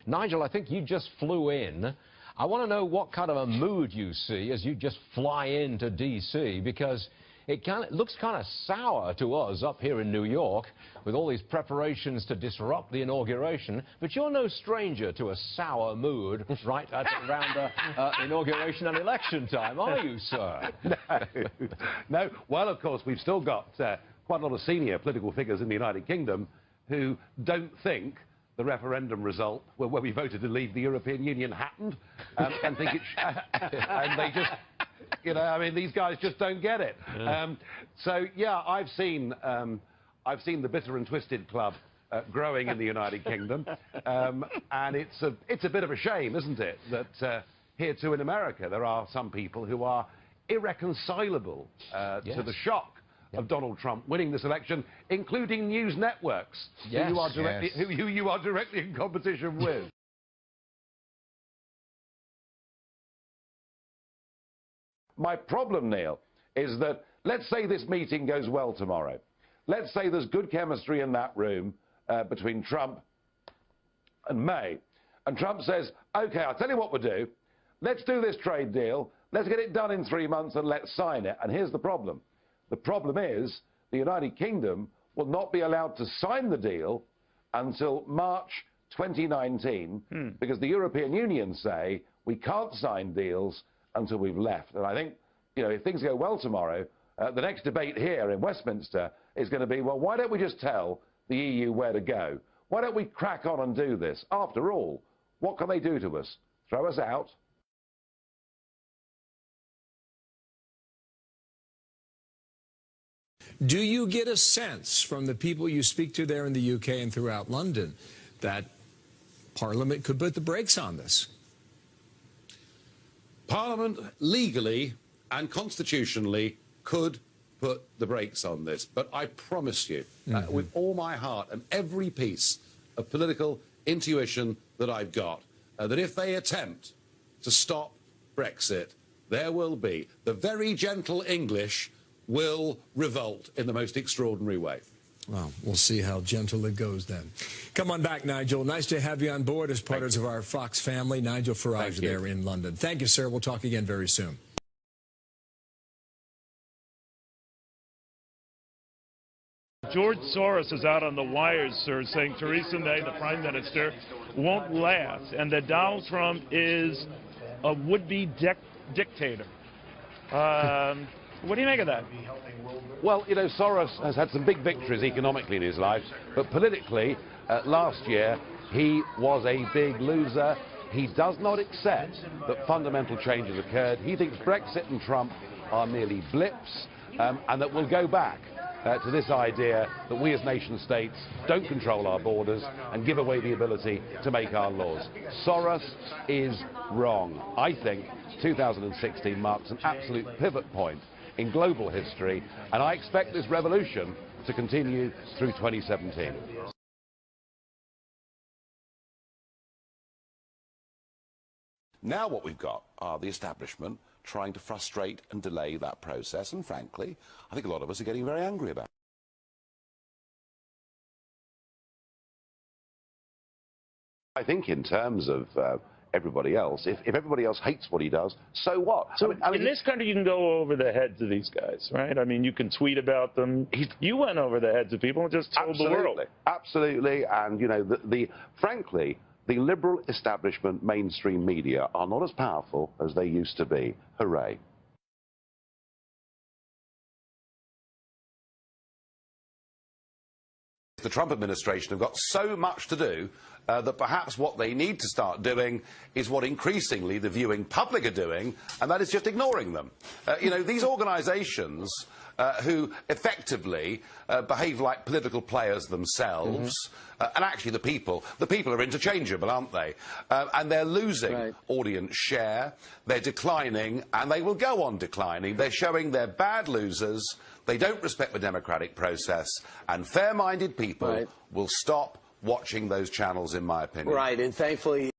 Nigel, I think you just flew in. I want to know what kind of a mood you see as you just fly into D.C., because it looks kind of sour to us up here in New York with all these preparations to disrupt the inauguration. But you're no stranger to a sour mood right at around inauguration and election time, are you, sir? No. Well, of course, we've still got quite a lot of senior political figures in the United Kingdom who don't think the referendum result, where we voted to leave the European Union, happened, and think and they just, you know, I mean, these guys just don't get it. Yeah. So yeah, I've seen the bitter and twisted club growing in the United Kingdom, and it's a bit of a shame, isn't it, that here too in America there are some people who are irreconcilable Yes. to the shock of Donald Trump winning this election, including news networks who you are directly in competition with. My problem, Neil, is that let's say this meeting goes well tomorrow. Let's say there's good chemistry in that room between Trump and May. And Trump says, OK, I'll tell you what we'll do. Let's do this trade deal. Let's get it done in 3 months and let's sign it. And here's the problem. The problem is the United Kingdom will not be allowed to sign the deal until March 2019 because the European Union say we can't sign deals until we've left. And I think, you know, if things go well tomorrow, the next debate here in Westminster is going to be, well, why don't we just tell the EU where to go? Why don't we crack on and do this? After all, what can they do to us? Throw us out? Do you get a sense from the people you speak to there in the UK and throughout London that Parliament could put the brakes on this? Parliament legally and constitutionally could put the brakes on this. But I promise you, with all my heart and every piece of political intuition that I've got, that if they attempt to stop Brexit, there will be the very gentle English will revolt in the most extraordinary way. Well, we'll see how gentle it goes then. Come on back, Nigel. Nice to have you on board as part of our Fox family. Nigel Farage there in London. Thank you, sir. We'll talk again very soon. George Soros is out on the wires, sir, saying Theresa May, the Prime Minister, won't last, and that Donald Trump is a would-be dictator. What do you make of that? Well, you know, Soros has had some big victories economically in his life, but politically, last year, he was a big loser. He does not accept that fundamental changes occurred. He thinks Brexit and Trump are merely blips, and that we'll go back to this idea that we as nation states don't control our borders and give away the ability to make our laws. Soros is wrong. I think 2016 marks an absolute pivot point in global history, and I expect this revolution to continue through 2017. Now what we've got are the establishment trying to frustrate and delay that process, and frankly, I think a lot of us are getting very angry about it. I think in terms of everybody else, if everybody else hates what he does, so what? So I mean, in this country, you can go over the heads of these guys, right? I mean, you can tweet about them. You went over the heads of people and just told the world. Absolutely, and you know, frankly, the liberal establishment mainstream media are not as powerful as they used to be. Hooray. The Trump administration have got so much to do that perhaps what they need to start doing is what increasingly the viewing public are doing, and that is just ignoring them. You know, these organisations who effectively behave like political players themselves, and actually the people are interchangeable, aren't they? And they're losing audience share, they're declining, and they will go on declining. They're showing they're bad losers, they don't respect the democratic process, and fair-minded people will stop watching those channels, in my opinion. Right, and thankfully...